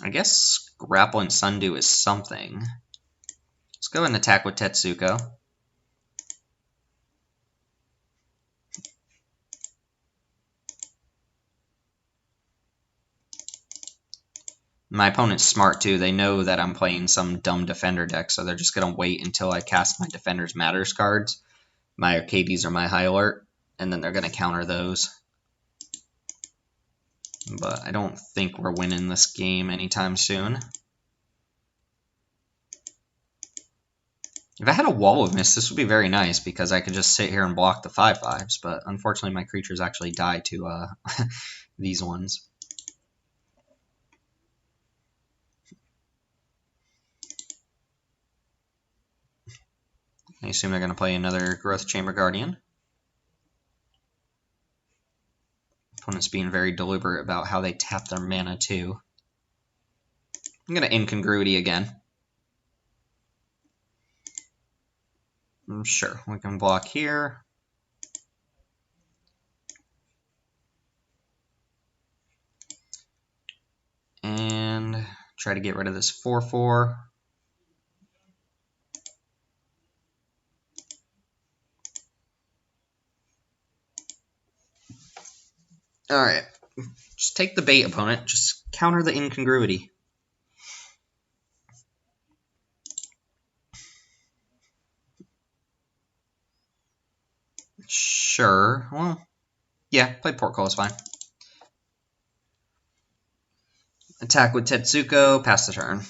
I guess Grapple and Sundew is something. Let's go and attack with Tetsuko. My opponent's smart too. They know that I'm playing some dumb defender deck, so they're just going to wait until I cast my Defender's Matters cards, my Arcades or my High Alert, and then they're going to counter those. But I don't think we're winning this game anytime soon. If I had a Wall of Mist, this would be very nice because I could just sit here and block the 5/5s, but unfortunately my creatures actually die to these ones. I assume they're going to play another Growth Chamber Guardian. Opponent's being very deliberate about how they tap their mana too. I'm going to incongruity again. Sure, we can block here. And try to get rid of this 4/4. Alright, just take the bait, opponent. Just counter the incongruity. Sure, well, yeah, play Portcullis fine. Attack with Tetsuko, pass the turn.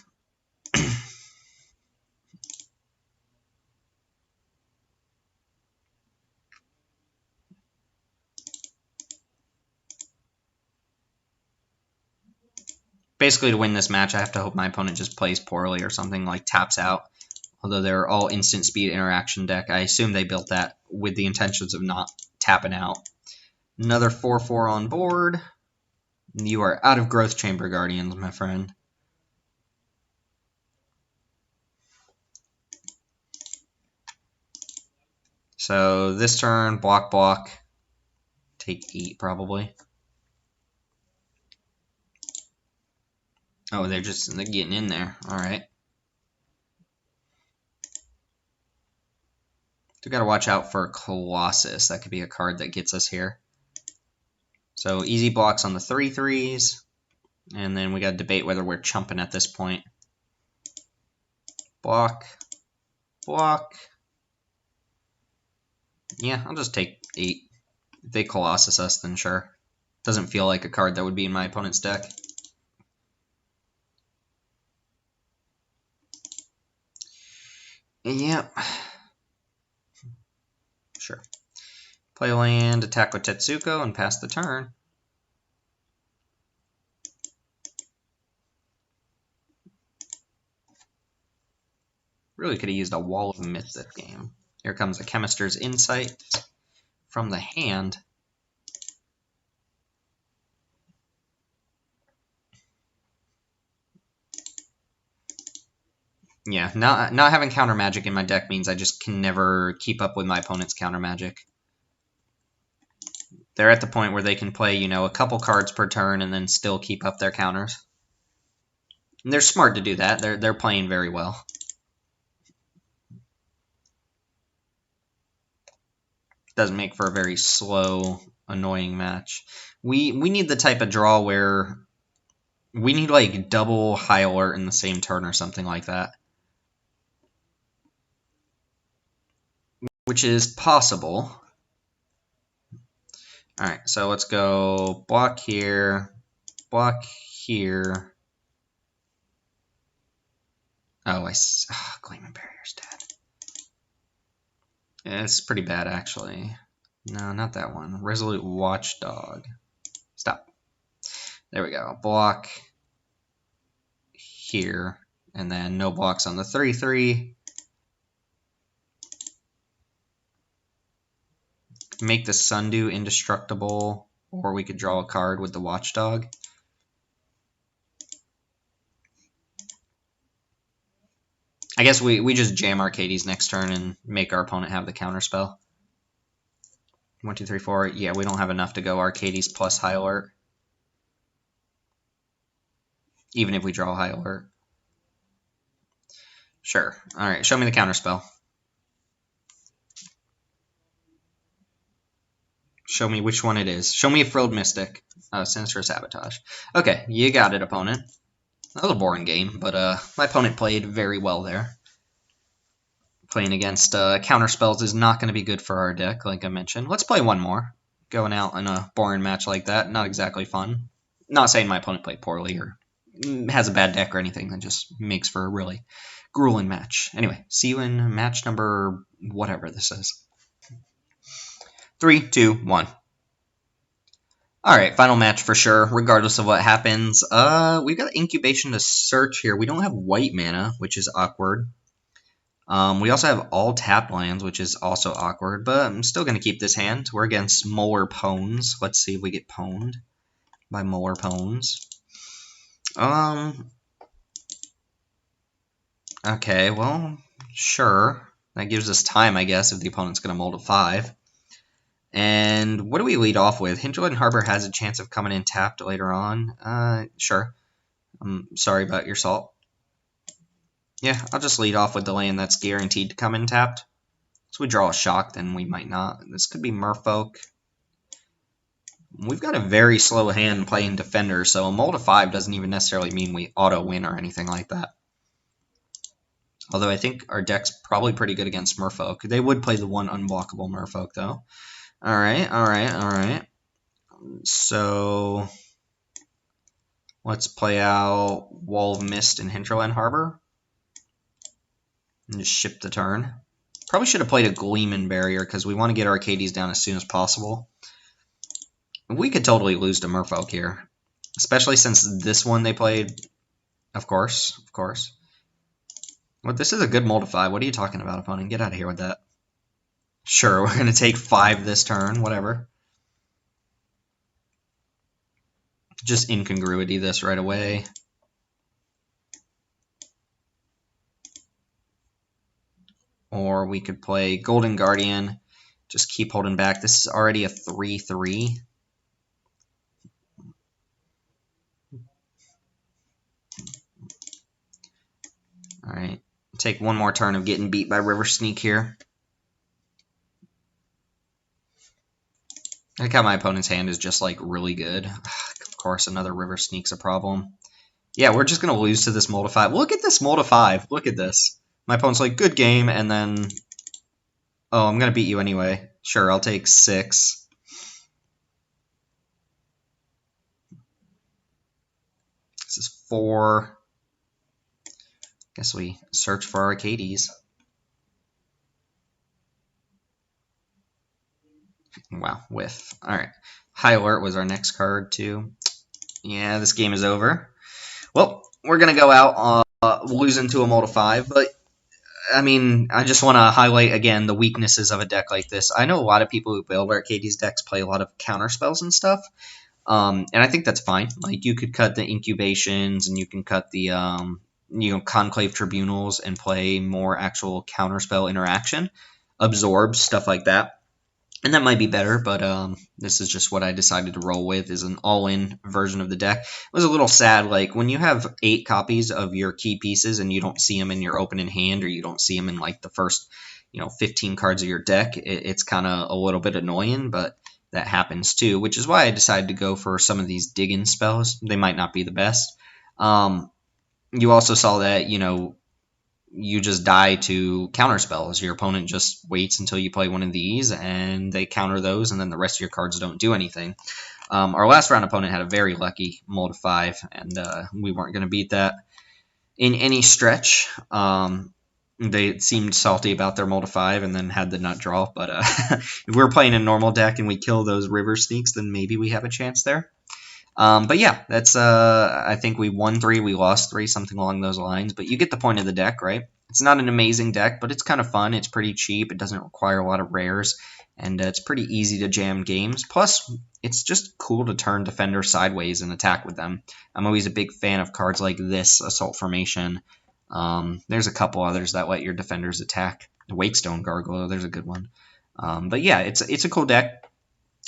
Basically, to win this match, I have to hope my opponent just plays poorly or something, like taps out. Although they're all instant speed interaction deck, I assume they built that with the intentions of not tapping out. Another 4/4 on board. You are out of Growth Chamber Guardians, my friend. So this turn, block, take 8 probably. Oh, they're getting in there. All right. We got to watch out for Colossus. That could be a card that gets us here. So easy blocks on the 3/3s, and then we got to debate whether we're chumping at this point. Block. Yeah, I'll just take 8. If they Colossus us, then sure. Doesn't feel like a card that would be in my opponent's deck. Yep. Sure. Play land, attack with Tetsuko, and pass the turn. Really could have used a Wall of Myth this game. Here comes a Chemister's Insight from the hand. Yeah, not having counter magic in my deck means I just can never keep up with my opponent's counter magic. They're at the point where they can play, you know, a couple cards per turn and then still keep up their counters. And they're smart to do that. They're playing very well. Doesn't make for a very slow, annoying match. We need the type of draw where we need like double high alert in the same turn or something like that. Which is possible. Alright, so let's go block here, block here. Oh, Gleaming Barrier's dead. Yeah, it's pretty bad, actually. No, not that one. Resolute Watchdog. Stop. There we go. Block here, and then no blocks on the 3/3. Make the Sundew indestructible, or we could draw a card with the Watchdog. I guess we just jam Arcades next turn and make our opponent have the counterspell. 1, 2, 3, 4. Yeah, we don't have enough to go Arcades plus High Alert. Even if we draw High Alert. Sure. Alright, show me the counterspell. Show me which one it is. Show me a Frilled Mystic. Sinister Sabotage. Okay, you got it, opponent. That was a boring game, but my opponent played very well there. Playing against counterspells is not going to be good for our deck, like I mentioned. Let's play one more. Going out in a boring match like that, not exactly fun. Not saying my opponent played poorly or has a bad deck or anything. That just makes for a really grueling match. Anyway, see you in match number whatever this is. 3, 2, 1. Alright, final match for sure, regardless of what happens. We've got Incubation to search here. We don't have white mana, which is awkward. We also have all tapped lands, which is also awkward, but I'm still going to keep this hand. We're against Molar Pones. Let's see if we get pwned by Molar Pones. Okay, well, sure. That gives us time, I guess, if the opponent's going to mold a 5. And what do we lead off with? Hinterland Harbor has a chance of coming in tapped later on. Sure. I'm sorry about your salt. Yeah, I'll just lead off with the land that's guaranteed to come in tapped. So we draw a shock, then we might not. This could be Merfolk. We've got a very slow hand playing Defender, so a mold of 5 doesn't even necessarily mean we auto-win or anything like that. Although I think our deck's probably pretty good against Merfolk. They would play the one unblockable Merfolk, though. Alright. So let's play out Wall of Mist and Hinterland Harbor. And just ship the turn. Probably should have played a Gleaming Barrier because we want to get Arcades down as soon as possible. We could totally lose to Merfolk here. Especially since this one they played. Of course. Well, this is a good Moldify. What are you talking about, opponent? Get out of here with that. Sure, we're going to take 5 this turn. Whatever. Just incongruity this right away. Or we could play Golden Guardian. Just keep holding back. This is already a 3/3. Alright. Take one more turn of getting beat by River Sneak here. I like how my opponent's hand is just like really good. Of course, another River Sneak's a problem. Yeah, we're just going to lose to this mold of 5. Look at this mold of 5. Look at this. My opponent's like, good game, and then... Oh, I'm going to beat you anyway. Sure, I'll take 6. This is 4. Guess we search for Arcades. Wow, whiff. Alright. High Alert was our next card, too. Yeah, this game is over. Well, we're going to go out losing to a mold of 5, but I mean, I just want to highlight again the weaknesses of a deck like this. I know a lot of people who build Arcades decks play a lot of counter spells and stuff, and I think that's fine. Like, you could cut the Incubations, and you can cut the Conclave Tribunals and play more actual counterspell interaction, absorbs, stuff like that. And that might be better, but this is just what I decided to roll with, is an all-in version of the deck. It was a little sad, like, when you have 8 copies of your key pieces and you don't see them in your opening hand, or you don't see them in, like, the first, 15 cards of your deck, it's kind of a little bit annoying, but that happens too, which is why I decided to go for some of these digging spells. They might not be the best. You also saw that, you just die to counter spells. Your opponent just waits until you play one of these, and they counter those, and then the rest of your cards don't do anything. Our last round opponent had a very lucky mold of 5, and we weren't going to beat that in any stretch. They seemed salty about their mold of 5 and then had the nut draw, but if we're playing a normal deck and we kill those river sneaks, then maybe we have a chance there. But yeah, that's I think we won 3, we lost 3, something along those lines. But you get the point of the deck, right? It's not an amazing deck, but it's kind of fun. It's pretty cheap. It doesn't require a lot of rares, and it's pretty easy to jam games. Plus, it's just cool to turn defender sideways and attack with them. I'm always a big fan of cards like this, Assault Formation. There's a couple others that let your defenders attack. Wakestone Gargoyle, there's a good one. But yeah, it's a cool deck.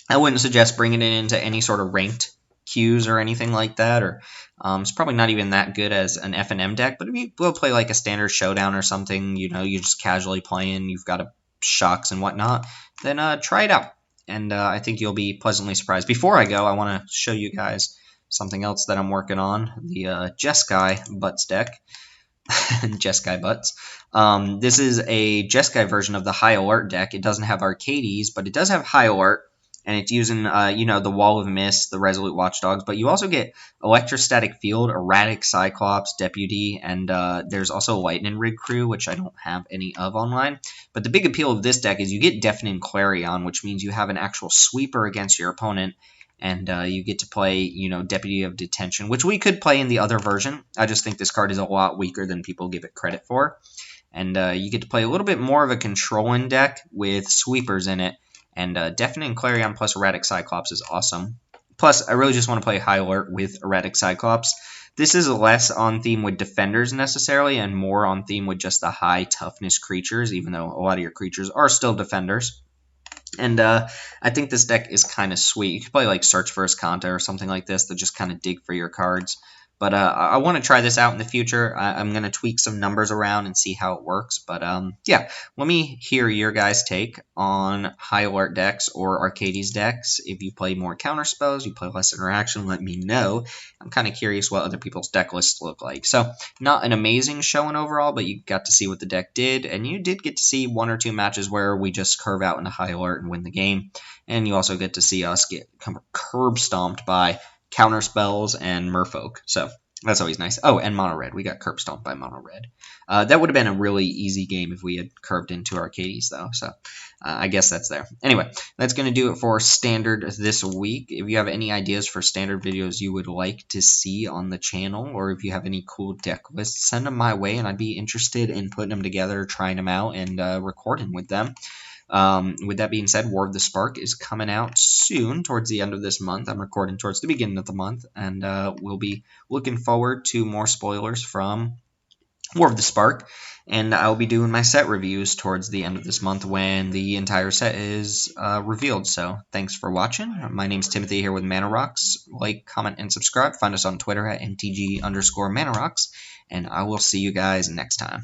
I wouldn't suggest bringing it into any sort of ranked queues or anything like that, or it's probably not even that good as an FNM deck, but if you will play like a standard showdown or something, you're just casually playing, you've got shocks and whatnot, then try it out, and I think you'll be pleasantly surprised. Before I go, I want to show you guys something else that I'm working on, the Jeskai Butts deck. Jeskai Butts. This is a Jeskai version of the High Alert deck. It doesn't have Arcades, but it does have High Alert, and it's using, the Wall of Mist, the Resolute Watchdogs, but you also get Electrostatic Field, Erratic Cyclops, Deputy, and there's also Lightning Rig Crew, which I don't have any of online. But the big appeal of this deck is you get Deafening Clarion, which means you have an actual sweeper against your opponent, and you get to play, Deputy of Detention, which we could play in the other version. I just think this card is a lot weaker than people give it credit for. And you get to play a little bit more of a controlling deck with sweepers in it. And Deafening Clarion plus Erratic Cyclops is awesome. Plus, I really just want to play High Alert with Erratic Cyclops. This is less on theme with defenders necessarily, and more on theme with just the high toughness creatures, even though a lot of your creatures are still defenders. And I think this deck is kind of sweet. You could play like Search for Escanta or something like this to just kind of dig for your cards. But I want to try this out in the future. I'm going to tweak some numbers around and see how it works. But yeah, let me hear your guys' take on High Alert decks or Arcades decks. If you play more counter spells, you play less interaction, let me know. I'm kind of curious what other people's deck lists look like. So not an amazing showing overall, but you got to see what the deck did. And you did get to see 1 or 2 matches where we just curve out into High Alert and win the game. And you also get to see us get curb stomped by counter spells and merfolk, so that's always nice. Oh, and mono red. We got curb stomped by mono red. That would have been a really easy game if we had curved into Arcades, though, so I guess that's there. Anyway, that's going to do it for Standard this week. If you have any ideas for Standard videos you would like to see on the channel, or if you have any cool deck lists, send them my way, and I'd be interested in putting them together, trying them out, and recording with them. With that being said, War of the Spark is coming out soon, towards the end of this month. I'm recording towards the beginning of the month, and we'll be looking forward to more spoilers from War of the Spark, and I'll be doing my set reviews towards the end of this month when the entire set is revealed. So thanks for watching. My name's Timothy here with Mana Rocks. Like, comment, and subscribe. Find us on Twitter at @MTG_ManaRocks, and I will see you guys next time.